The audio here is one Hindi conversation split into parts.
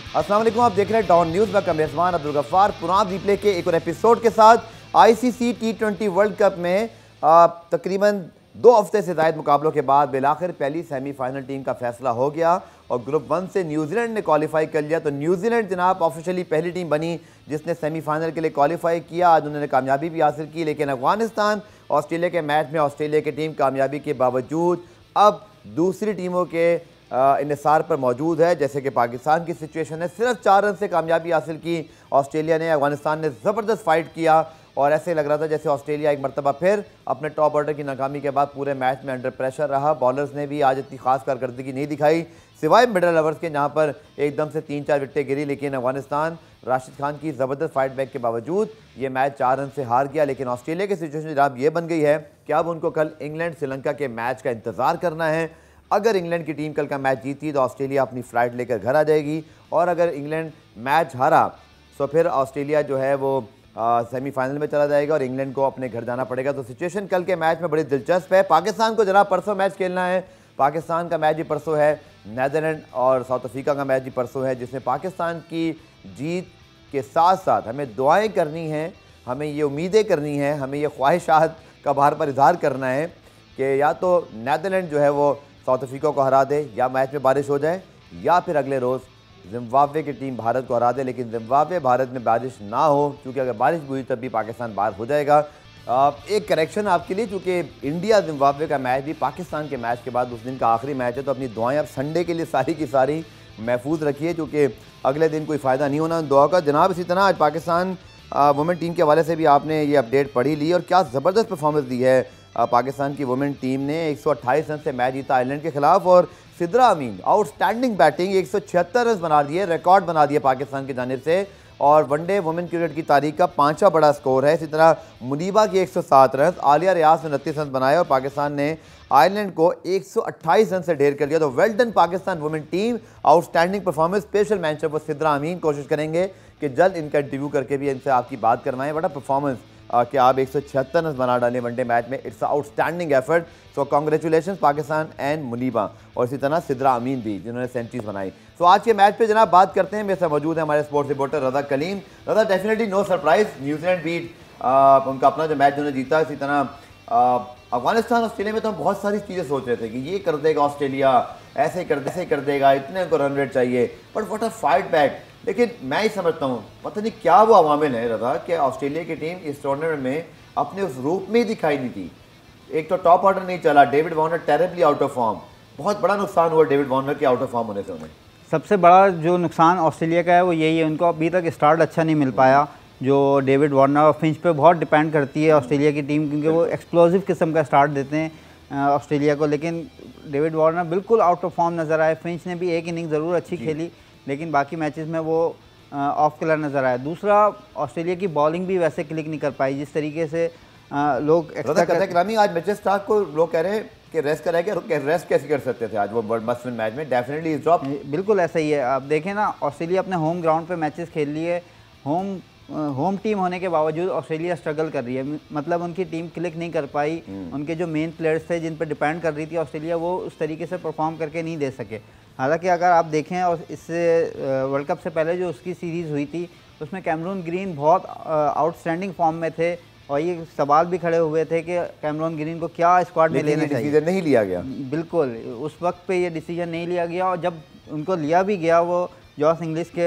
अस्सलाम वालेकुम, आप देख रहे हैं डॉन न्यूज़ में मेज़बान अब्दुल गफ्फार पुरान रिप्ले के एक और एपिसोड के साथ। आईसीसी T20 वर्ल्ड कप में तकरीबन 2 हफ्ते से ज़ायद मुकाबलों के बाद बिलाखिर पहली सेमीफाइनल टीम का फैसला हो गया और ग्रुप 1 से न्यूजीलैंड ने क्वालिफाई कर लिया। तो न्यूजीलैंड जनाब ऑफिशियली पहली टीम बनी जिसने सेमीफाइनल के लिए क्वालिफाई किया। आज उन्होंने कामयाबी भी हासिल की, लेकिन अफगानिस्तान ऑस्ट्रेलिया के मैच में ऑस्ट्रेलिया की टीम कामयाबी के बावजूद अब दूसरी टीमों के इन्हिसार पर मौजूद है। जैसे कि पाकिस्तान की सिचुएशन है, सिर्फ 4 रन से कामयाबी हासिल की ऑस्ट्रेलिया ने। अफगानिस्तान ने ज़बरदस्त फाइट किया और ऐसे लग रहा था जैसे ऑस्ट्रेलिया एक मरतबा फिर अपने टॉप ऑर्डर की नाकामी के बाद पूरे मैच में अंडर प्रेशर रहा। बॉलर्स ने भी आज इतनी खास कारकर्दगी नहीं दिखाई सिवाय मिडल ओवर्स के, जहाँ पर एकदम से 3-4 विकेटें गिरी। लेकिन अफगानिस्तान राशिद खान की ज़बरदस्त फाइट बैक के बावजूद ये मैच 4 रन से हार गया। लेकिन ऑस्ट्रेलिया की सिचुएशन जनाब ये बन गई है कि अब उनको कल इंग्लैंड श्रीलंका के मैच का इंतज़ार करना है। अगर इंग्लैंड की टीम कल का मैच जीती तो ऑस्ट्रेलिया अपनी फ़्लाइट लेकर घर आ जाएगी, और अगर इंग्लैंड मैच हारा तो फिर ऑस्ट्रेलिया जो है वो सेमीफाइनल में चला जाएगा और इंग्लैंड को अपने घर जाना पड़ेगा। तो सिचुएशन कल के मैच में बड़ी दिलचस्प है। पाकिस्तान को जनाब परसों मैच खेलना है, पाकिस्तान का मैच भी परसों है। नीदरलैंड और साउथ अफ्रीका का मैच भी परसों है, जिसमें पाकिस्तान की जीत के साथ साथ हमें दुआएँ करनी हैं, हमें ये उम्मीदें करनी हैं, हमें ये ख्वाहिशात का बाहर पर इजहार करना है कि या तो नीदरलैंड जो है वो साउथ अफ्रीका को हरा दे, या मैच में बारिश हो जाए, या फिर अगले रोज़ जिम्बाब्वे की टीम भारत को हरा दे। लेकिन जिम्बाब्वे भारत में बारिश ना हो, क्योंकि अगर बारिश हुई तब भी पाकिस्तान बाहर हो जाएगा। एक करेक्शन आपके लिए, चूँकि इंडिया जिम्बाब्वे का मैच भी पाकिस्तान के मैच के बाद उस दिन का आखिरी मैच है, तो अपनी दुआएं आप संडे के लिए सारी की सारी महफूज रखिए, क्योंकि अगले दिन कोई फ़ायदा नहीं होना दुआ का। जनाब इसी तरह आज पाकिस्तान वुमेन टीम के हवाले से भी आपने ये अपडेट पढ़ी ली, और क्या ज़बरदस्त परफॉर्मेंस दी है पाकिस्तान की वुमेन टीम ने। 128 रन से मैच जीता आयरलैंड के खिलाफ, और सिद्रा अमीन आउटस्टैंडिंग बैटिंग, 176 रन बना दिए, रिकॉर्ड बना दिए पाकिस्तान की जानिब से, और वनडे वुमेन क्रिकेट की तारीख का 5वां बड़ा स्कोर है। इसी तरह मुनीबा की 107 रन, आलिया रियाज ने 29 रन बनाए और पाकिस्तान ने आयरलैंड को 128 रन से ढेर कर दिया। तो well done Pakistan women team, outstanding performance. Special match वो सिद्रा अमीन, कोशिश करेंगे कि जल्द इनका इंटरव्यू करके भी इनसे आपकी बात करवाएं। बड़ा परफॉर्मेंस कि आप 176 रन बना डालें वनडे मैच में, it's outstanding effort. So congratulation Pakistan and Muniba, और इसी तरह सिद्रा अमीन भी जिन्होंने सेंचुरीज बनाई। तो आज के मैच पे जनाब बात करते हैं। मेरे साथ मौजूद है हमारे sports reporter Raza Kaleem. Raza, definitely no surprise, New Zealand beat उनका अपना जो मैच उन्होंने जीता। इसी तरह अफगानिस्तान ऑस्ट्रेलिया में तो हम बहुत सारी चीज़ें सोच रहे थे कि ये कर देगा ऑस्ट्रेलिया, ऐसे कर देगा, इतने को रन रेट चाहिए, but what a fight back. लेकिन मैं ही समझता हूँ पता नहीं क्या वो अवामिल है रजा कि ऑस्ट्रेलिया की टीम इस टूर्नामेंट में अपने उस रूप में ही दिखाई नहीं दी। एक तो टॉप ऑर्डर नहीं चला, David Warner terribly out of form, बहुत बड़ा नुकसान हुआ डेविड वार्नर के आउट ऑफ फॉर्म होने से उन्हें। सबसे बड़ा जो नुकसान ऑस्ट्रेलिया का है वो यही है, उनको अभी तक स्टार्ट अच्छा नहीं मिल पाया। जो डेविड वार्नर और फिंच पे बहुत डिपेंड करती है ऑस्ट्रेलिया की टीम, क्योंकि वो एक्सप्लोसिव किस्म का स्टार्ट देते हैं ऑस्ट्रेलिया को। लेकिन डेविड वार्नर बिल्कुल आउट ऑफ फॉर्म नज़र आए। फिंच ने भी एक इनिंग ज़रूर अच्छी खेली, लेकिन बाकी मैचेस में वो ऑफ किलर नज़र आया। दूसरा, ऑस्ट्रेलिया की बॉलिंग भी वैसे क्लिक नहीं कर पाई जिस तरीके से लोग एक्सपेक्ट करते हैं। आज मैचेस स्टार्ट को लोग कह रहे हैं कि रेस्ट कराएंगे, रेस्ट कैसे कर सकते थे आज वो मस्ट-विन मैच में, डेफिनेटली इज ड्रॉप। बिल्कुल ऐसा ही है। आप देखें ना, ऑस्ट्रेलिया अपने होम ग्राउंड पे मैचेस खेल रही है, होम टीम होने के बावजूद ऑस्ट्रेलिया स्ट्रगल कर रही है। मतलब उनकी टीम क्लिक नहीं कर पाई, उनके जो मेन प्लेयर्स थे जिन पर डिपेंड कर रही थी ऑस्ट्रेलिया, वो उस तरीके से परफॉर्म करके नहीं दे सके। हालांकि अगर आप देखें, और इससे वर्ल्ड कप से पहले जो उसकी सीरीज़ हुई थी उसमें कैमरून ग्रीन बहुत आउटस्टैंडिंग फॉर्म में थे, और ये सवाल भी खड़े हुए थे कि कैमरून ग्रीन को क्या स्क्वाड में लेना चाहिए। डिसीजन नहीं लिया गया, बिल्कुल उस वक्त पे ये डिसीजन नहीं लिया गया, और जब उनको लिया भी गया वो जॉस इंग्लिश के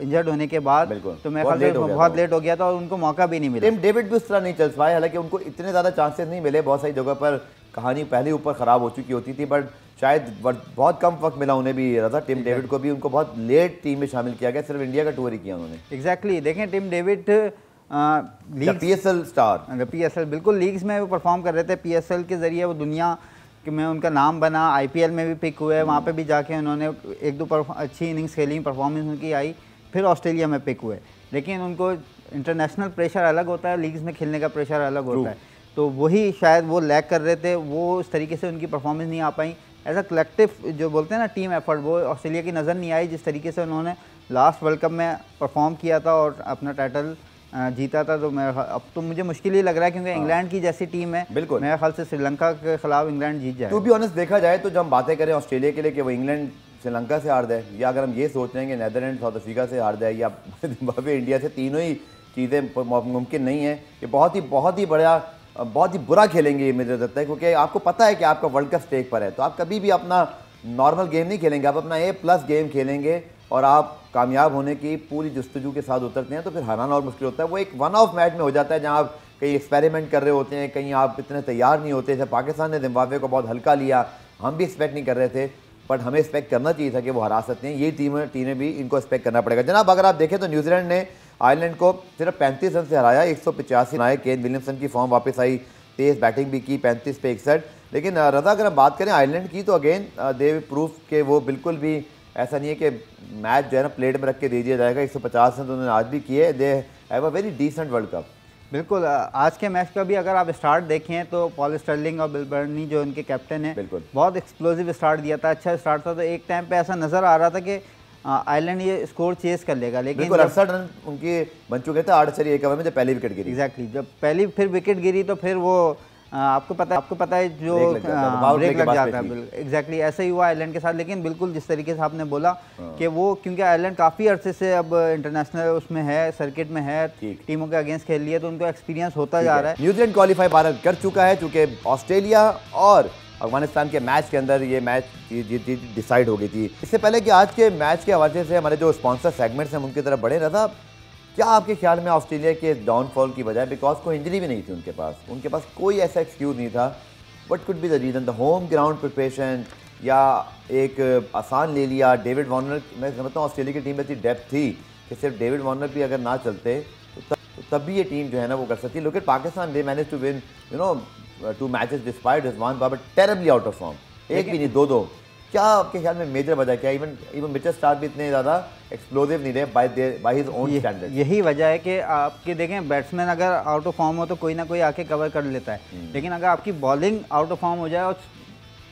इंजर्ड होने के बाद, तो मेरे ख्याल से बहुत लेट हो गया था और उनको मौका भी नहीं मिला। टिम डेविड भी उस तरह नहीं चल पाए, हालांकि उनको इतने ज़्यादा चांसेस नहीं मिले। बहुत सारी जगह पर कहानी पहले ऊपर ख़राब हो चुकी होती थी, बट शायद बहुत कम वक्त मिला उन्हें भी रहा। टिम डेविड को भी उनको बहुत लेट टीम में शामिल किया गया, सिर्फ इंडिया का टूर ही किया उन्होंने। एग्जैक्टली देखें, Tim David PSL star, PSL बिल्कुल लीग्स में वो परफॉर्म कर रहे थे। PSL के ज़रिए वो दुनिया में उनका नाम बना, IPL में भी पिक हुए, वहाँ पे भी जाके उन्होंने 1-2 अच्छी इनिंग्स खेली, परफॉर्मेंस उनकी आई, फिर ऑस्ट्रेलिया में पिक हुए। लेकिन उनको इंटरनेशनल प्रेशर अलग होता है, लीग्स में खेलने का प्रेशर अलग होता है, तो वही शायद वो लैग कर रहे थे, वो उस तरीके से उनकी परफॉर्मेंस नहीं आ पाई। एज अ कलेक्टिव जो बोलते हैं ना टीम एफर्ट, वो ऑस्ट्रेलिया की नज़र नहीं आई जिस तरीके से उन्होंने लास्ट वर्ल्ड कप में परफॉर्म किया था और अपना टाइटल जीता था। तो मैं अब तो मुझे मुश्किल ही लग रहा है, क्योंकि इंग्लैंड की जैसी टीम है, बिल्कुल मेरे ख्याल से श्रीलंका के खिलाफ इंग्लैंड जीत जाए। टू बी ऑनेस्ट देखा जाए तो जब हम बातें करें ऑस्ट्रेलिया के लिए कि वो इंग्लैंड श्रीलंका से हार जाए, या अगर हम ये सोच रहे हैं कि नीदरलैंड साउथ अफ्रीका से हार जाए, या जिम्बाब्वे इंडिया से, तीनों ही चीज़ें मुमकिन नहीं है। ये बहुत ही बुरा खेलेंगे ये मुझे लगता है, क्योंकि आपको पता है कि आपका वर्ल्ड कप स्टेक पर है, तो आप कभी भी अपना नॉर्मल गेम नहीं खेलेंगे, आप अपना A+ गेम खेलेंगे और आप कामयाब होने की पूरी जस्तजू के साथ उतरते हैं तो फिर हराना और मुश्किल होता है। वो एक वन ऑफ मैच में हो जाता है जहाँ आप कहीं एक्सपेरिमेंट कर रहे होते हैं, कहीं आप इतने तैयार नहीं होते। जैसे पाकिस्तान ने जिम्बाब्वे को बहुत हल्का लिया, हम भी एक्सपेक्ट नहीं कर रहे थे, बट हमें एक्सपेक्ट करना चाहिए था कि वो हरा सकते हैं। ये टीमें भी इनको एक्सपेक्ट करना पड़ेगा। जनाब अगर आप देखें तो न्यूजीलैंड ने आयरलैंड को सिर्फ 35 रन से हराया, 185 बनाए। केन विलियमसन की फॉर्म वापस आई, तेज़ बैटिंग भी की, 35 पे 61। लेकिन रज़ा अगर हम बात करें आयरलैंड की तो अगेन दे प्रूफ के वो बिल्कुल भी ऐसा नहीं है कि मैच जो है ना प्लेट में रख के दे दिया जाएगा। 150 रन तो उन्होंने आज भी किए। They have a very decent world cup. बिल्कुल, आज के मैच का भी अगर आप स्टार्ट देखें तो पॉल स्टर्लिंग और बिल बर्नी जो उनके कैप्टन हैं, बिल्कुल बहुत एक्सप्लोसिव स्टार्ट दिया था, अच्छा स्टार्ट था। तो एक टाइम पे ऐसा नज़र आ रहा था कि आयरलैंड ये स्कोर चेस कर लेगा, लेकिन 68 रन उनके बन चुके थे 8 1 ओवर में जब पहली विकेट गिरी। एग्जैक्टली, जब पहली फिर विकेट गिरी तो फिर वो आपको पता है जो ब्रेक लग जाता है। एग्जैक्टली ऐसा ही हुआ आयरलैंड के साथ। लेकिन बिल्कुल जिस तरीके से आपने बोला कि वो, क्योंकि आयरलैंड काफ़ी अरसे से अब इंटरनेशनल उसमें है, सर्किट में है, टीमों के अगेंस्ट खेल लिया, तो उनको एक्सपीरियंस होता जा रहा है। न्यूजीलैंड क्वालिफाई भारत कर चुका है, चूँकि ऑस्ट्रेलिया और अफगानिस्तान के मैच के अंदर ये मैच डिसाइड हो गई थी। इससे पहले कि आज के मैच के हवाले से हमारे जो स्पॉन्सर सेगमेंट्स हैं उनकी तरफ बढ़े रहा, क्या आपके ख्याल में ऑस्ट्रेलिया के डाउनफॉल की वजह, बिकॉज कोई इंजरी भी नहीं थी उनके पास कोई ऐसा एक्सक्यूज नहीं था, what could be the reason? The home ground preparation, या एक आसान ले लिया? डेविड वार्नर, मैं समझता हूँ ऑस्ट्रेलिया की टीम में इतनी डेप्थ थी कि सिर्फ डेविड वार्नर भी अगर ना चलते तो तब भी ये टीम जो है ना वो कर सकती। Look at Pakistan, they manage to win 2 matches despite Rizwan Babar terribly out of form, एक भी नहीं, 2-2। क्या आपके ख्याल में मेजर वजह क्या? इवन मिचेल स्टार्क भी इतने ज़्यादा एक्सप्लोसिव नहीं रहे बाय हिज ओन स्टैंडर्ड। यही वजह है कि आपके देखें, बैट्समैन अगर आउट ऑफ फॉर्म हो तो कोई ना कोई आके कवर कर लेता है, लेकिन अगर आपकी बॉलिंग आउट ऑफ फॉर्म हो जाए, और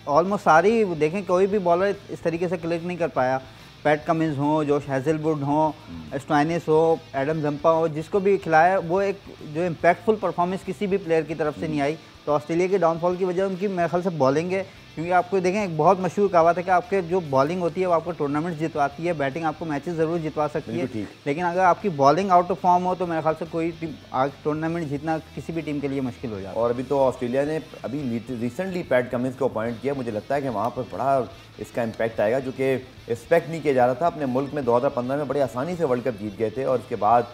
ऑलमोस्ट सारी देखें कोई भी बॉलर इस तरीके से क्लिक नहीं कर पाया, पैट कमिंस हो, जोश हेजलवुड हो, स्टोइनिस हो, एडम जंपा हो, जिसको भी खिलाया वो एक जो इम्पैक्टफुल परफॉर्मेंस किसी भी प्लेयर की तरफ से नहीं आई। तो ऑस्ट्रेलिया के डाउनफॉल की वजह उनकी मेरे ख्याल से बॉलिंग है, क्योंकि आपको देखें एक बहुत मशहूर कहावत है कि आपके जो बॉलिंग होती है वो आपको टूर्नामेंट जितवाती है, बैटिंग आपको मैचेस ज़रूर जितवा सकती है, लेकिन अगर आपकी बॉलिंग आउट ऑफ फॉर्म हो तो मेरे ख्याल से कोई टीम आज टूर्नामेंट जीतना किसी भी टीम के लिए मुश्किल हो जाता है। और अभी तो ऑस्ट्रेलिया ने अभी रिसेंटली पैट कमिंस को अपॉइंट किया, मुझे लगता है कि वहाँ पर बड़ा इसका इम्पैक्ट आएगा, जो कि एक्सपेक्ट नहीं किया जा रहा था। अपने मुल्क में 2015 में बड़ी आसानी से वर्ल्ड कप जीत गए थे, और उसके बाद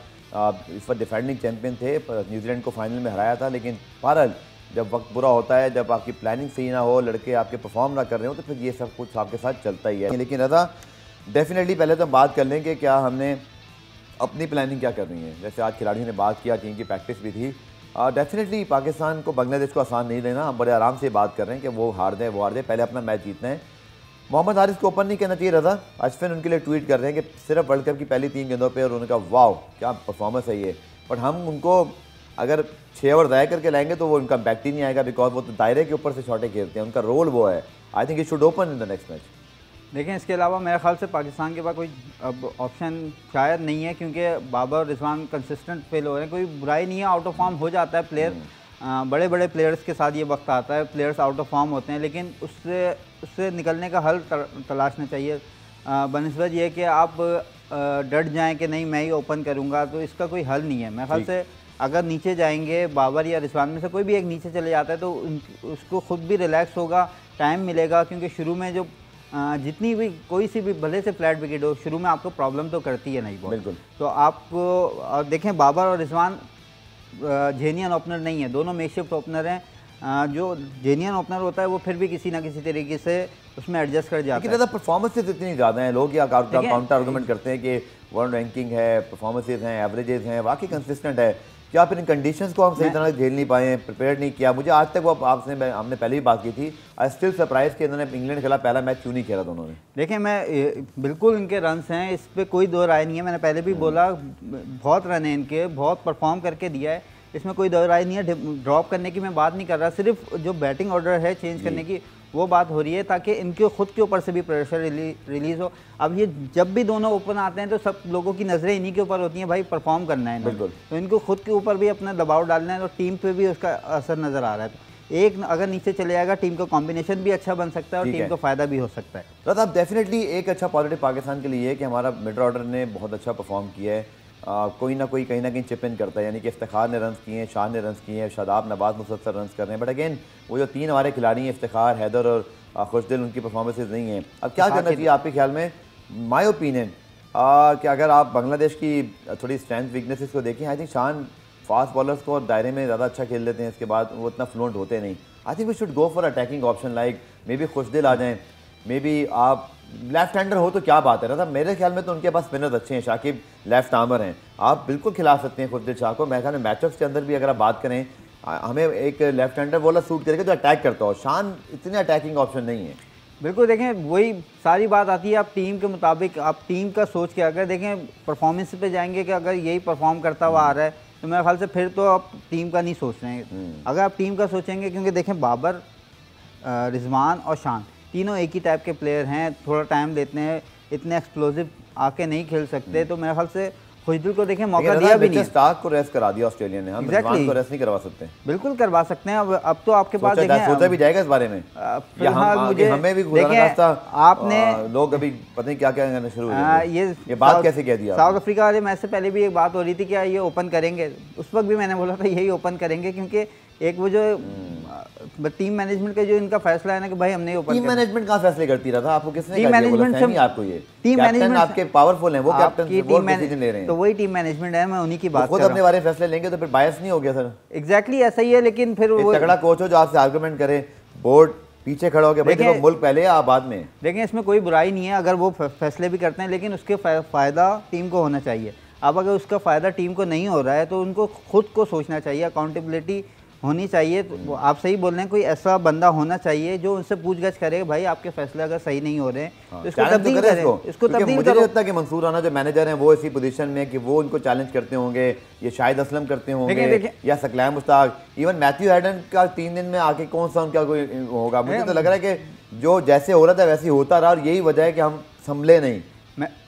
इस पर डिफेंडिंग चैंपियन थे, न्यूजीलैंड को फाइनल में हराया था। लेकिन बहरहाल जब वक्त बुरा होता है, जब आपकी प्लानिंग सही ना हो, लड़के आपके परफॉर्म ना कर रहे हो, तो फिर ये सब कुछ आपके साथ चलता ही है। लेकिन रज़ा, डेफिनेटली पहले तो हम बात कर लें कि क्या हमने अपनी प्लानिंग क्या कर रही है। जैसे आज खिलाड़ियों ने बात किया, टीम की प्रैक्टिस भी थी। डेफिनेटली पाकिस्तान को, बांग्लादेश को आसान नहीं लेना। हम बड़े आराम से बात कर रहे हैं कि वो हार जाए, पहले अपना मैच जीतना है। मोहम्मद हारिस को ओपन नहीं करना चाहिए रज़ा। अश्विन उनके लिए ट्वीट कर रहे हैं कि सिर्फ वर्ल्ड कप की पहली 3 गेंदों पे, और उनका वाह क्या परफॉर्मेंस है ये, बट हम उनको अगर 6 ओवर ज़ाया करके लाएंगे तो वो उनका इम्पैक्ट ही नहीं आएगा, बिकॉज वो तो दायरे के ऊपर से शॉटें खेलते हैं, उनका रोल वो है। I think it should open in the next match. देखें, इसके अलावा मेरे ख्याल से पाकिस्तान के पास कोई अब ऑप्शन शायद नहीं है, क्योंकि बाबर और रिजवान कंसिस्टेंट फेल हो रहे हैं। कोई बुराई नहीं है, आउट ऑफ फॉर्म हो जाता है प्लेयर, बड़े बड़े प्लेयर्स के साथ ये वक्त आता है, प्लेयर्स आउट ऑफ फॉर्म होते हैं, लेकिन उससे निकलने का हल तलाशना चाहिए। बनिस्बत ये कि आप डट जाएं कि नहीं मैं ही ओपन करूंगा, तो इसका कोई हल नहीं है। मेरे ख्याल से अगर नीचे जाएंगे, बाबर या रिजवान में से कोई भी एक नीचे चले जाता है, तो उसको खुद भी रिलैक्स होगा, टाइम मिलेगा, क्योंकि शुरू में जो जितनी भी कोई सी भी भले से फ्लैट विकेट हो, शुरू में आपको प्रॉब्लम तो करती है नहीं बॉल। बिल्कुल। तो आपको देखें, बाबर और रिजवान जेन्युइन ओपनर नहीं है, दोनों मेकशिफ्ट ओपनर हैं। जो जेन्युइन ओपनर होता है वो फिर भी किसी ना किसी तरीके से उसमें एडजस्ट कर जाता है। लेकिन परफॉर्मेंसेस इतनी ज़्यादा हैं, लोग या काउंटर आर्गुमेंट करते हैं कि वर्ल्ड रैंकिंग है, परफॉर्मेंसेस हैं, एवरेजेस हैं, वाकई कंसिस्टेंट है, क्या फिर इन कंडीशंस को हम सही तरह झेल नहीं पाए, प्रिपेयर नहीं किया? मुझे आज तक वो हमने पहले भी बात की थी, आई स्टिल सरप्राइज कि इन्होंने इंग्लैंड खिलाफ पहला मैच क्यों नहीं खेला दोनों ने। देखिए, मैं बिल्कुल इनके रन्स हैं, इस पर कोई दो राय नहीं है। मैंने पहले भी बोला, बहुत रन है इनके, बहुत परफॉर्म करके दिया है, इसमें कोई दो राय नहीं है। ड्रॉप करने की मैं बात नहीं कर रहा, सिर्फ जो बैटिंग ऑर्डर है चेंज करने की वो बात हो रही है, ताकि इनके खुद के ऊपर से भी प्रेशर रिलीज़ हो। अब ये जब भी दोनों ओपन आते हैं तो सब लोगों की नज़रें इन्हीं के ऊपर होती हैं, भाई परफॉर्म करना है, बिल्कुल। तो इनको खुद के ऊपर भी अपना दबाव डालना है, और टीम पे भी उसका असर नज़र आ रहा है। एक अगर नीचे चले जाएगा टीम का कॉम्बिनेशन भी अच्छा बन सकता है और टीम को फायदा भी हो सकता है। तो अब डेफिनेटली एक अच्छा पॉजिटिव पाकिस्तान के लिए है कि हमारा मिड ऑर्डर ने बहुत अच्छा परफॉर्म किया है। कोई ना कोई कहीं ना कहीं चिप इन करता है, यानी कि इफ्तिखार ने रन किए हैं, शान ने रन किए हैं, शादाब नवाज मुसलसल रन कर रहे हैं। बट अगेन वो जो 3 हमारे खिलाड़ी हैं, इफ्तिखार, हैदर और खुशदिल, उनकी परफॉर्मेंसेज नहीं हैं। अब क्या करना चाहिए आपके ख्याल में? माई ओपिनियन कि अगर आप बांग्लादेश की थोड़ी स्ट्रेंथ वीकनेसेस को देखें, आई थिंक शान फास्ट बॉलर्स को और दायरे में ज़्यादा अच्छा खेल लेते हैं, इसके बाद वो इतना फ्लुएंट होते नहीं। I think we should go for attacking option, like maybe Khushdil आ जाएँ, मे बी आप लेफ्ट हैंडर हो तो क्या बात है ना। मेरे ख्याल में तो उनके पास स्पिनर्स अच्छे हैं, शाकिब लेफ्ट आर्मर हैं, आप बिल्कुल खिला सकते हैं खुशदिल शाह को। मेरे ख्याल में मैचअप्स के अंदर भी अगर आप बात करें, हमें एक लेफ्ट हैंडर बॉलर सूट करेगा जो अटैक करता हो। शान इतने अटैकिंग ऑप्शन नहीं है। बिल्कुल, देखें वही सारी बात आती है, आप टीम के मुताबिक, आप टीम का सोच के अगर देखें परफॉर्मेंस पे जाएंगे कि अगर यही परफॉर्म करता हुआ आ रहा है तो मेरे ख्याल से फिर तो आप टीम का नहीं सोच रहे हैं। अगर आप टीम का सोचेंगे, क्योंकि देखें बाबर, रिजवान और शान तीनों एक ही टाइप के प्लेयर हैं, थोड़ा टाइम देते हैं, इतने एक्सप्लोसिव आके नहीं खेल सकते। तो मेरे ख्याल से खुशदिल को देखें मौका दिया भी नहीं। स्टार्क को रेस्ट करा दिया ऑस्ट्रेलिया ने, हम रिजवान को रेस्ट नहीं करवा सकते। बिल्कुल करवा सकते हैं। अब तो आपके पास देखें, सोचा भी जाएगा इस बारे में, फिलहाल मुझे हमें भी आपने लोग अभी पता नहीं क्या क्या करना शुरू हो गए। ये बात कैसे कह दिया? साउथ अफ्रीका वाले मैच से पहले भी एक बात हो रही थी कि ये ओपन करेंगे, उस वक्त भी मैंने बोला था यही ओपन करेंगे, क्योंकि एक वो जो टीम मैनेजमेंट का जो इनका फैसला है ना कि भाई हमने ओपन। टीम मैनेजमेंट कहाँ फैसले करती रहा था? आपको किसने टीम मैनेजमेंट से आपको ये टीम मैनेजमेंट आपके पावरफुल हैं, वो कैप्टन डिसीजन ले रहे हैं, तो वही टीम मैनेजमेंट है, मैं उन्हीं की बात खुद अपने बारे में फैसले लेंगे तो फिर बायस नहीं हो गया सर? एग्जैक्टली ऐसा ही है। लेकिन फिर वो तगड़ा कोच हो जो आपसे आर्गुमेंट करे, बोर्ड पीछे खड़ा हो गया, भाई देखो मुल्क पहले आप बाद में। देखें इसमें कोई बुराई नहीं है अगर वो फैसले भी करते हैं, लेकिन उसके फ़ायदा टीम को होना चाहिए। अब अगर उसका फ़ायदा टीम को नहीं हो रहा है तो उनको खुद को सोचना चाहिए, अकाउंटेबिलिटी होनी चाहिए। तो आप सही बोल रहे हैं, कोई ऐसा बंदा होना चाहिए जो उनसे पूछगछ करे, भाई आपके फैसले अगर सही नहीं हो रहे हैं तो इसको तब्दील करें, इसको तब्दील करो। मुझे लगता है कि मंसूर राना जो मैनेजर हैं वो इसी पोजीशन में कि वो उनको चैलेंज करते होंगे, ये शाहिद असलम करते होंगे या Saqlain Mushtaq, even Matthew Hayden का 3 दिन में आके कौन सा उनका कोई होगा। मुझे तो लग रहा है कि जो जैसे हो रहा था वैसे ही होता रहा और यही वजह है कि हम संभले नहीं।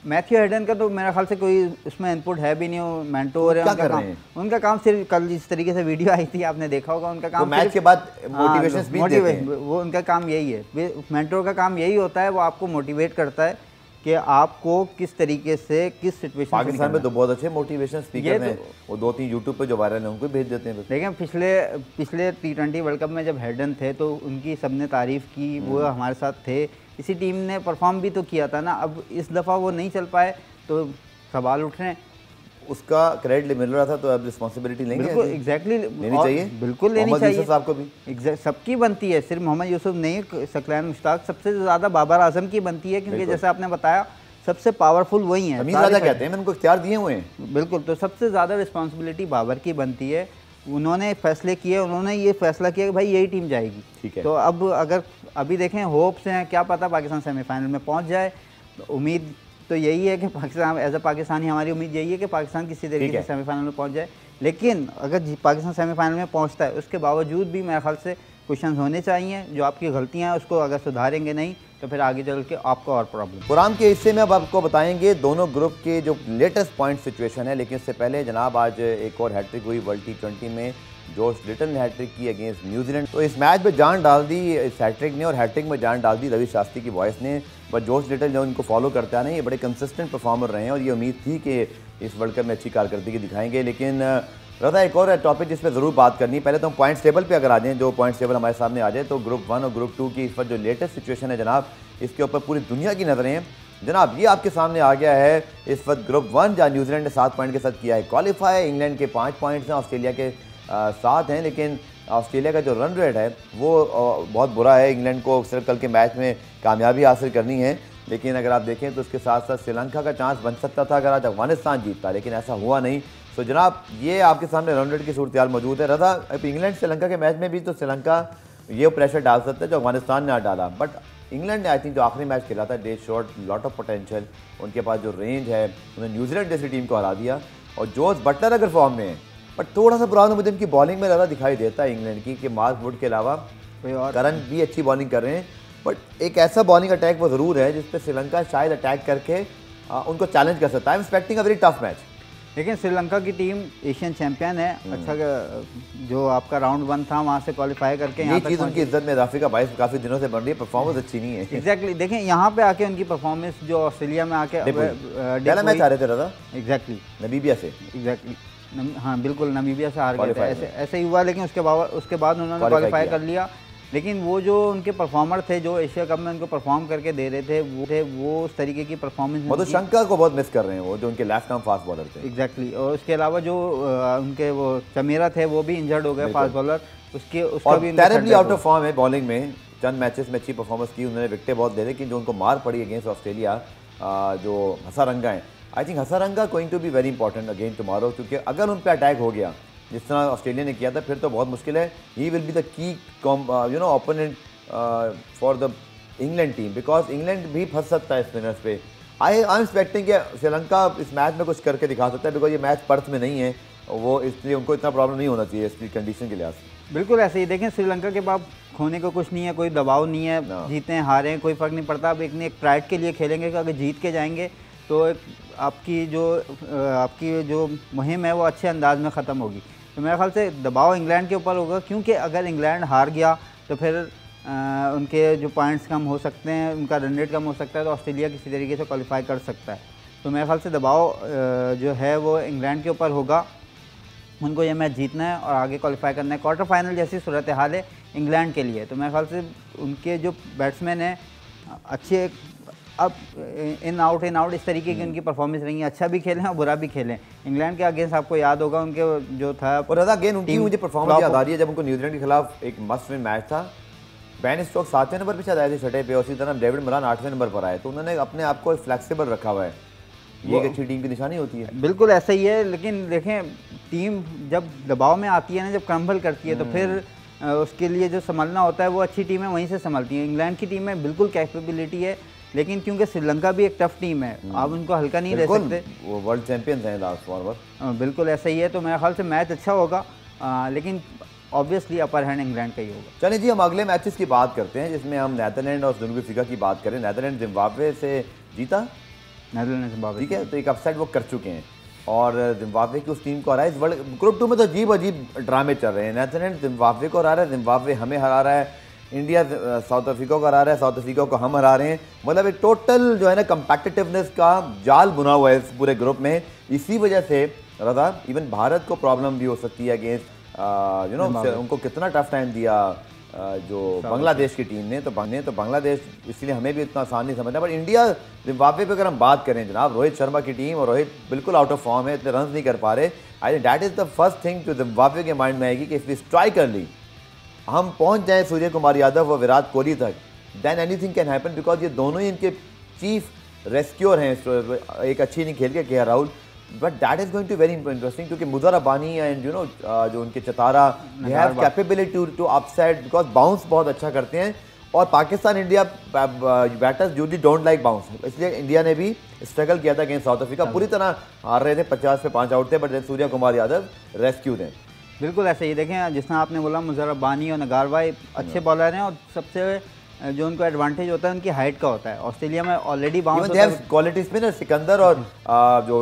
मैथ्यू हेडन का तो मेरे ख्याल से कोई उसमें इनपुट है भी नहीं, वो मेंटोर है, उनका काम सिर्फ कल जिस तरीके से वीडियो आई थी आपने देखा होगा, उनका काम मैच के बाद मोटिवेशन स्पीच देते हैं, वो उनका काम यही है। मेंटोर का काम यही होता है, वो आपको मोटिवेट करता है कि आपको किस तरीके से किस सिचुएशन। पाकिस्तान में तो बहुत अच्छे मोटिवेशन स्पीकर हैं, वो 2-3 यूट्यूब पे जो वायरल हैं उनको भेज देते हैं। देखें पिछले T20 वर्ल्ड कप में जब हेडन थे तो उनकी सबने तारीफ़ की, वो हमारे साथ थे, इसी टीम ने परफॉर्म भी तो किया था ना। अब इस दफ़ा वो नहीं चल पाए तो सवाल उठ रहे हैं। उसका क्रेडिट मिल रहा था तो अब रिस्पॉन्सिबिलिटी लेंगे। बिल्कुल एग्जैक्टली लेनी चाहिए, बिल्कुल लेनी चाहिए। आपको भी सबकी बनती है, सिर्फ मोहम्मद यूसुफ नहीं, सकलैन मुश्ताक, सबसे ज़्यादा बाबर आजम की बनती है, क्योंकि जैसे आपने बताया सबसे पावरफुल वही है, कहते हैं, उनको इख्तियार दिए हुए हैं। बिल्कुल, तो सबसे ज़्यादा रिस्पॉन्सिबिलिटी बाबर की बनती है। उन्होंने फैसले किए, उन्होंने ये फैसला किया कि भाई यही टीम जाएगी। ठीक है, तो अब अगर अभी देखें होप्स हैं, क्या पता पाकिस्तान सेमीफाइनल में पहुंच जाए। उम्मीद तो यही है कि पाकिस्तान एज अ पाकिस्तानी हमारी उम्मीद यही है कि पाकिस्तान किसी तरीके से सेमीफाइनल में पहुंच जाए। लेकिन अगर पाकिस्तान सेमीफाइनल में पहुंचता है उसके बावजूद भी मेरे ख्याल से क्वेश्चन होने चाहिए, जो आपकी गलतियाँ हैं उसको अगर सुधारेंगे नहीं तो फिर आगे चल के आपको और प्रॉब्लम। प्रोग्राम के हिस्से में अब आपको बताएंगे दोनों ग्रुप के जो लेटेस्ट पॉइंट सिचुएशन है, लेकिन उससे पहले जनाब आज एक और हैट्रिक हुई वर्ल्ड T20 में। जोश लिटल ने हैट्रिक की अगेंस्ट न्यूजीलैंड। तो इस मैच में जान डाल दी इस हैट्रिक ने, और हैट्रिक में जान डाल दी रवि शास्त्री की वॉइस ने। बट जोश लिटल जो इनको फॉलो करता है ना, ये बड़े कंसिस्टेंट परफॉर्मर रहे हैं और ये उम्मीद थी कि इस वर्ल्ड कप में अच्छी कारकर्दगी दिखाएंगे। लेकिन रजा एक और टॉपिक जिस पर ज़रूर बात करनी, पहले तो हम पॉइंट्स टेबल पे अगर आ जाएँ, जो पॉइंट्स टेबल हमारे सामने आ जाए, तो ग्रुप 1 और ग्रुप 2 की इस वक्त जो लेटेस्ट सिचुएशन है जनाब, इसके ऊपर पूरी दुनिया की नज़रें हैं जनाब। ये आपके सामने आ गया है इस वक्त ग्रुप 1, जहाँ न्यूजीलैंड ने 7 पॉइंट के साथ किया है क्वालिफाई। इंग्लैंड के 5 पॉइंट्स हैं, ऑस्ट्रेलिया के 7 हैं, लेकिन ऑस्ट्रेलिया का जो रन रेट है वो बहुत बुरा है। इंग्लैंड को सिर्फ कल के मैच में कामयाबी हासिल करनी है, लेकिन अगर आप देखें तो उसके साथ साथ श्रीलंका का चांस बन सकता था अगर आज अफगानिस्तान जीतता, लेकिन ऐसा हुआ नहीं। तो जनाब ये आपके सामने रन रेट की सूरत हाल मौजूद है। रजा अब इंग्लैंड श्रीलंका के मैच में भी तो श्रीलंका ये प्रेशर डाल सकता है जो अफगानिस्तान ने डाला, बट इंग्लैंड ने आई थिंक जो आखिरी मैच खेला था, they shot lot of potential, उनके पास जो रेंज है, उन्होंने न्यूजीलैंड जैसी टीम को हरा दिया। और जोस बटलर अगर फॉर्म में है, बट थोड़ा सा पुराना मुझे इनकी बॉलिंग में ज़्यादा दिखाई देता है इंग्लैंड की, कि मार्क वुड के अलावा करन भी अच्छी बॉलिंग कर रहे हैं, बट एक ऐसा बॉलिंग अटैक वो ज़रूर है जिस पर श्रीलंका शायद अटैक करके उनको चैलेंज कर सकता है। I am expecting a very tough match. लेकिन श्रीलंका की टीम एशियन चैंपियन है। अच्छा जो आपका राउंड 1 था वहाँ से क्वालिफाई करके ये चीज़ उनकी इज्जत में इजाफे का बायस काफ़ी दिनों से बन रही है, परफॉर्मेंस अच्छी नहीं है। एग्जैक्टली देखें यहाँ पे आके उनकी परफॉर्मेंस जो ऑस्ट्रेलिया में आके पहला मैच आ रहे थे रजा एग्जैक्टली नमीबिया से, एग्जैक्टली हाँ बिल्कुल नमीबिया से हार गए थे, ऐसे ही हुआ। लेकिन उसके बाद उन्होंने क्वालिफाई कर लिया। लेकिन वो जो उनके परफॉर्मर थे जो एशिया कप में उनको परफॉर्म करके दे रहे थे वो उस तरीके की परफॉर्मेंस मधुशंकर को बहुत मिस कर रहे हैं, वो जो उनके लेफ्ट आर्म फास्ट बॉलर थे। एग्जैक्टली और उसके अलावा जो उनके वो चमेरा थे वो भी इंजर्ड हो गए फास्ट बॉलर, उसका भी टेरिबली आउट ऑफ फॉर्म है बॉलिंग में। चंद मैचेस में अच्छी परफॉर्मेंस की, उन्होंने विकेटें बहुत दे, लेकिन जो उनको मार पड़ी अगेंस्ट ऑस्ट्रेलिया जो हसारंगा है, I think Hasaranga going to be very important again tomorrow, क्योंकि अगर उन पर अटैक हो गया जिस तरह ऑस्ट्रेलिया ने किया था फिर तो बहुत मुश्किल है। He will be the key opponent for the England team, because England भी फंस सकता है स्पिनर्स पे। आई एम एक्सपेक्टिंग कि श्रीलंका इस मैच में कुछ करके दिखा सकता है, बिकॉज ये मैच पर्थ में नहीं है, वो इसलिए उनको इतना प्रॉब्लम नहीं होना चाहिए इसकी कंडीशन के लिहाज से। बिल्कुल ऐसे ही देखें, श्रीलंका के पास खोने को कुछ नहीं है, कोई दबाव नहीं है, जीते हारें कोई फ़र्क नहीं पड़ता। अब एक प्राइड के लिए खेलेंगे कि अगर जीत के जाएंगे तो आपकी जो मुहिम है वो अच्छे अंदाज में ख़त्म होगी। तो मेरे ख्याल से दबाव इंग्लैंड के ऊपर होगा, क्योंकि अगर इंग्लैंड हार गया तो फिर उनके जो पॉइंट्स कम हो सकते हैं, उनका रन रेट कम हो सकता है, तो ऑस्ट्रेलिया किसी तरीके से क्वालिफाई कर सकता है। तो मेरे ख्याल से दबाव जो है वो इंग्लैंड के ऊपर होगा, उनको ये मैच जीतना है और आगे क्वालिफाई करना है। क्वार्टर फाइनल जैसी सूरत हाल है इंग्लैंड के लिए, तो मेरे ख्याल से उनके जो बैट्समैन हैं अच्छे, अब इन आउट इस तरीके की उनकी परफॉर्मेंस रही है, अच्छा भी खेलें और बुरा भी खेलें। इंग्लैंड के अगेंस्ट आपको याद होगा उनके जो था, और अगेन उनकी मुझे परफॉर्मेंस याद आ रही है जब उनको न्यूजीलैंड के खिलाफ एक मस्ट विन मैच था, बैन स्टोक्स 7वें नंबर पे शायद आए थे छठे पे, और उसी तरह डेविड मरान 8वें नंबर पर आए, तो उन्होंने अपने आप को फ्लेक्सिबल रखा हुआ है। ये एक अच्छी टीम की निशानी होती है। बिल्कुल ऐसा ही है, लेकिन देखें टीम जब दबाव में आती है ना, जब क्रम्बल करती है तो फिर उसके लिए जो संभलना होता है वो अच्छी टीमें वहीं से संभलती हैं। इंग्लैंड की टीम में बिल्कुल कैपेबिलिटी है, लेकिन क्योंकि श्रीलंका भी एक टफ टीम है, आप उनको हल्का नहीं ले सकते, वो वर्ल्ड चैंपियंस हैं लास्ट फॉरवर्ड। बिल्कुल ऐसा ही है। तो मेरे ख्याल से मैच अच्छा होगा, लेकिन ऑब्वियसली अपर हैंड इंग्लैंड का ही होगा। चलिए जी, हम अगले मैचेस की बात करते हैं, जिसमें हम नीदरलैंड और जनूबी अफ्रीका की बात करें। नीदरलैंड जिम्बाब्वे से जीता, नीदरलैंड जिम्बाब्वे, ठीक है, तो एक अपसेट वो कर चुके हैं और जिम्बाब्वे की उस टीम को हरा है। इस वर्ल्ड ग्रुप 2 में तो अजीब ड्रामे चल रहे हैं। नीदरलैंड जिम्बाब्वे को हरा रहा है, जिम्बाब्वे हमें हरा रहा है, इंडिया साउथ अफ्रीका को हरा रहा है, साउथ अफ्रीका को हम हरा रहे हैं। मतलब एक टोटल जो है ना कम्पेटिटिवनेस का जाल बुना हुआ है इस पूरे ग्रुप में। इसी वजह से रजा इवन भारत को प्रॉब्लम भी हो सकती है अगेंस्ट उनको कितना टफ टाइम दिया जो बांग्लादेश की टीम ने, तो बांग्लादेश इसलिए हमें भी इतना आसान नहीं समझना। बट इंडिया जिम्बाब्वे पे अगर हम बात करें जनाब, रोहित शर्मा की टीम, और रोहित बिल्कुल आउट ऑफ फॉर्म है, इतने रन नहीं कर पा रहे। I think that is the first thing जो जिम्बाब्वे के माइंड में आएगी कि इफ वी स्ट्राइक अर्ली, हम पहुंच जाए सूर्य कुमार यादव और विराट कोहली तक, than anything can happen, because ये दोनों ही इनके चीफ रेस्क्यूअर हैं। एक अच्छी नहीं खेल के KL Rahul, but that is going to very interesting, क्योंकि मुजर अबानी एंड जो उनके Chatara they have capability to upset, because bounce बहुत अच्छा करते हैं। और Pakistan India batters usually don't like bounce, इसलिए इंडिया ने भी स्ट्रगल किया था अगेंस्ट साउथ अफ्रीका, पूरी तरह हार रहे थे, 50 पे 5 आउट थे, बट सूर्य कुमार यादव रेस्क्यू थे। बिल्कुल ऐसे ही देखें, जिस तरह आपने बोला मुजर अबानी और नगारवाई अच्छे बॉलर हैं, और सबसे जो उनको एडवांटेज होता है उनकी हाइट का होता है। ऑस्ट्रेलिया में ऑलरेडी बाउंस होता है, क्वालिटी स्पिनर सिकंदर और जो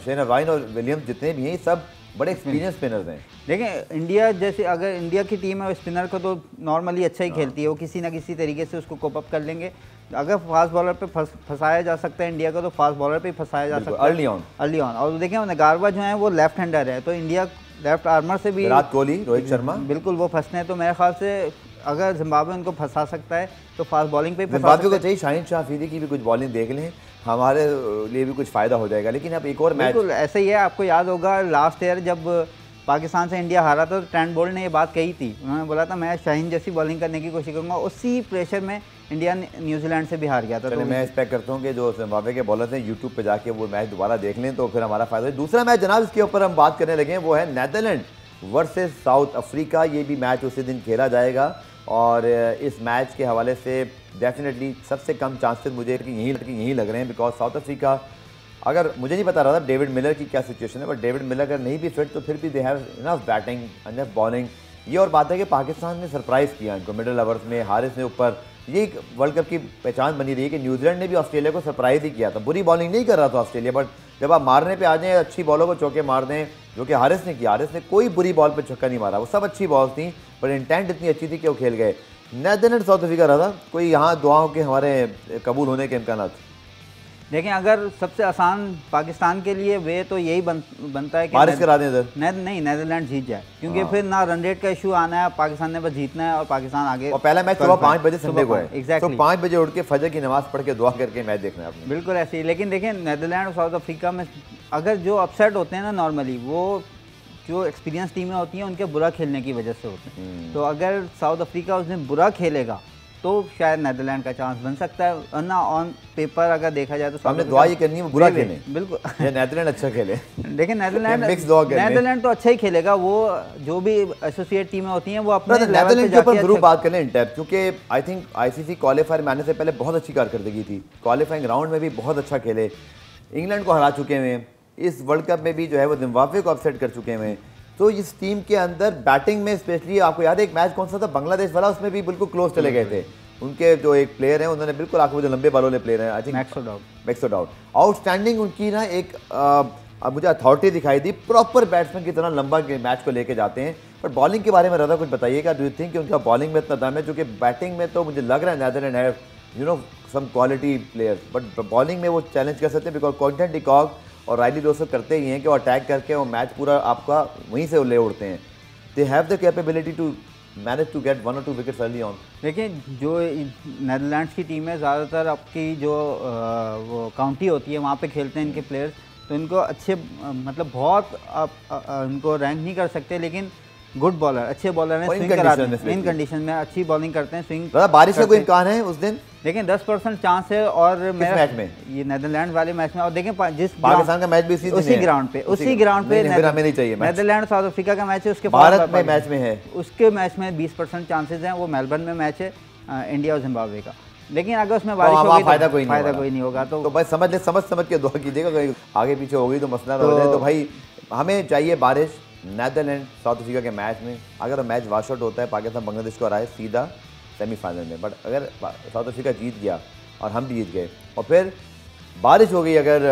शेन अवाइन और विलियम्स जितने भी हैं सब बड़े एक्सपीरियंस स्पिनर्स हैं। देखें इंडिया जैसे, अगर इंडिया की टीम है स्पिनर को तो नॉर्मली अच्छा ही खेलती है, वो किसी ना किसी तरीके से उसको कोप अप कर लेंगे। अगर फास्ट बॉलर पे फंसाया जा सकता है इंडिया को, तो फास्ट बॉलर पे फंसाया जा सकता है अर्ली ऑन। और देखें नगारवा जो है वो लेफ्ट हैंडर है, तो इंडिया लेफ्ट आर्मर से भी, विराट कोहली, रोहित शर्मा, बिल्कुल वो फंसते हैं। तो मेरे ख्याल से अगर जिम्बाब्वे उनको फंसा सकता है तो फास्ट बॉलिंग पे जिम्बाब्वे को चाहिए शाहिन शाह अफरीदी की भी कुछ बॉलिंग देख लें, हमारे लिए भी कुछ फ़ायदा हो जाएगा। लेकिन अब एक और मैच, बिल्कुल ऐसा ही है। आपको याद होगा लास्ट ईयर जब पाकिस्तान से इंडिया हारा था, तो ट्रेंट बोल्ट ने ये बात कही थी, उन्होंने बोला था मैं शाहीन जैसी बॉलिंग करने की कोशिश करूंगा। उसी प्रेशर में इंडिया न्यूजीलैंड से भी हार गया था। तो मैं एक्सपेक्ट करता हूँ कि जो जिम्बाब्वे के बॉलर्स हैं यूट्यूब पे जाके वो मैच दोबारा देख लें, तो फिर हमारा फायदा है। दूसरा मैच जनाब इसके ऊपर हम बात करने लगे हैं, वो है नीदरलैंड वर्सेस साउथ अफ्रीका। ये भी मैच उसी दिन खेला जाएगा, और इस मैच के हवाले से डेफिनेटली सबसे कम चांसेस मुझे यही लग रहे हैं, बिकॉज साउथ अफ्रीका, अगर मुझे नहीं पता रहा था डेविड मिलर की क्या सिचुएशन है, बट डेविड मिलर अगर नहीं भी फिट तो फिर भी they have enough batting, enough bowling. ये और बात है कि पाकिस्तान ने सरप्राइज़ किया इनको मिडिल ओवर्स में, हारिस ने ऊपर, ये वर्ल्ड कप की पहचान बनी रही है कि न्यूजीलैंड ने भी ऑस्ट्रेलिया को सरप्राइज़ ही किया था। बुरी बॉलिंग नहीं कर रहा था ऑस्ट्रेलिया, बट जब आप मारने पे आ जाएं, अच्छी बॉलों को चौके मार दें, जो कि हारिस ने किया। हारिस ने कोई बुरी बॉल पे छक्का नहीं मारा, वो सब अच्छी बॉल थी, पर इंटेंट इतनी अच्छी थी कि वो खेल गए। नीदरलैंड साउथ अफ्रीका रहा था, कोई यहाँ दुआओं के हमारे कबूल होने के इम्कान? देखें, अगर सबसे आसान पाकिस्तान के लिए वे तो यही बनता है कि बारिश करा दें इधर, नहीं नीदरलैंड जीत जाए, क्योंकि फिर ना रन रेट का इशू आना है, पाकिस्तान ने बस जीतना है और पाकिस्तान आगे। और पहला मैच सुबह 5 बजे संडे को है, एग्जैक्टली, तो 5 बजे उठ के फजर की नमाज पढ़ के दुआ करके मैच देखना है आपने। बिल्कुल ऐसे ही। लेकिन देखें, नीदरलैंड और साउथ अफ्रीका में अगर जो अपसेट होते हैं ना, नॉर्मली वो जो एक्सपीरियंस टीमें होती हैं उनके बुरा खेलने की वजह से होते हैं। तो अगर साउथ अफ्रीका उस दिन बुरा खेलेगा तो शायद नीदरलैंड का चांस बन सकता है, वरना ऑन पेपर अगर देखा जाए तो हमने दुआ ये करनी है बुरा खेले, बिल्कुल ये नीदरलैंड अच्छा खेले। देखिए नीदरलैंड तो अच्छा ही खेलेगा, वो जो भी एसोसिएट टीमें होती हैं वो अपने नीदरलैंड के ऊपर जरूर बात करें इन डेप्थ, क्योंकि आई थिंक आईसीसी क्वालीफायर में आने से पहले बहुत अच्छी कारकर्दगी थी, क्वालीफाइंग राउंड में भी बहुत अच्छा खेले, इंग्लैंड को हरा चुके हैं, इस वर्ल्ड कप में भी जो है वो जिम्बाब्वे को अपसेट कर चुके हैं। तो इस टीम के अंदर बैटिंग में स्पेशली आपको याद है एक मैच कौन सा था बांग्लादेश वाला, उसमें भी बिल्कुल क्लोज चले गए थे। उनके जो एक प्लेयर हैं उन्होंने बिल्कुल आंखों, जो लंबे बालों वाले प्लेयर हैं, आई थिंक मैक्सोडाउट आउटस्टैंडिंग उनकी ना एक मुझे अथॉरिटी दिखाई दी, प्रॉपर बैट्समैन की तरह लंबा मैच को लेके जाते हैं। पर बॉलिंग के बारे में रहा कुछ बताइएगा, डू यू थिंक कि उनका बॉलिंग में इतना दम है? क्योंकि बैटिंग में तो मुझे लग रहा है नीदरलैंड है you know some quality player, but bowling में वो चैलेंज कर सकते हैं, बिकॉज क्विंटन डी कॉक और राइली रोसो करते ही हैं कि वो अटैक करके वो मैच पूरा आपका वहीं से ले उड़ते हैं। They have the capability to manage to get 1 or 2 wickets early on. देखिए, जो नीदरलैंड्स की टीम है ज़्यादातर आपकी जो वो काउंटी होती है वहाँ पे खेलते हैं इनके प्लेयर्स, तो इनको अच्छे मतलब बहुत आप इनको रैंक नहीं कर सकते, लेकिन गुड बॉलर, अच्छे बॉलर हैं, स्विंग कराते हैं इन कंडीशन में, अच्छी बॉलिंग करते हैं, स्विंग। बारिश का कोई इम्कान है उस दिन? देखें 10% चांस है, और मैच में ये नीदरलैंड वाले मैच में, और देखें जिस पाकिस्तान का मैच भी उसी ग्राउंड पे नहीं चाहिए, नीदरलैंड साउथ अफ्रीका का मैच है, उसके भारत में मैच में है, उसके मैच में 20% चांसेस हैं, वो मेलबर्न में मैच है इंडिया और जिम्बाब्वे का। लेकिन अगर उसमें बारिश होगी फायदा कोई नहीं होगा। तो भाई समझ के दुआ कीजिएगा, आगे पीछे हो गई तो मसला हो जाए। तो भाई हमें चाहिए बारिश नीदरलैंड साउथ अफ्रीका के मैच में। अगर मैच वॉश आउट होता है, पाकिस्तान बांग्लादेश को हराए सीधा सेमीफाइनल में, बट अगर साउथ अफ्रीका जीत गया और हम भी जीत गए और फिर बारिश हो गई अगर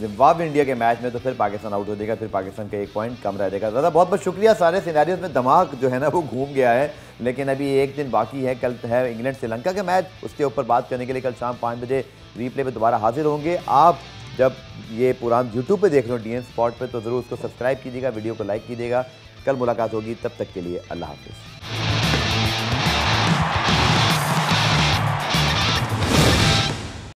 जिम्बाब्वे इंडिया के मैच में, तो फिर पाकिस्तान आउट हो जाएगा, फिर पाकिस्तान का 1 पॉइंट कम रह जाएगा। दादा बहुत बहुत शुक्रिया, सारे सिनेरियोज में दिमाग जो है ना वो घूम गया है, लेकिन अभी एक दिन बाकी है, कल है इंग्लैंड श्रीलंका का मैच, उसके ऊपर बात करने के लिए कल शाम 5 बजे रीप्ले पे दोबारा हाजिर होंगे। आप जब ये प्रोग्राम यूट्यूब पे देख लो DN स्पॉट पे, तो ज़रूर उसको सब्सक्राइब कीजिएगा, वीडियो को लाइक कीजिएगा। कल मुलाकात होगी, तब तक के लिए अल्लाह हाफिज़।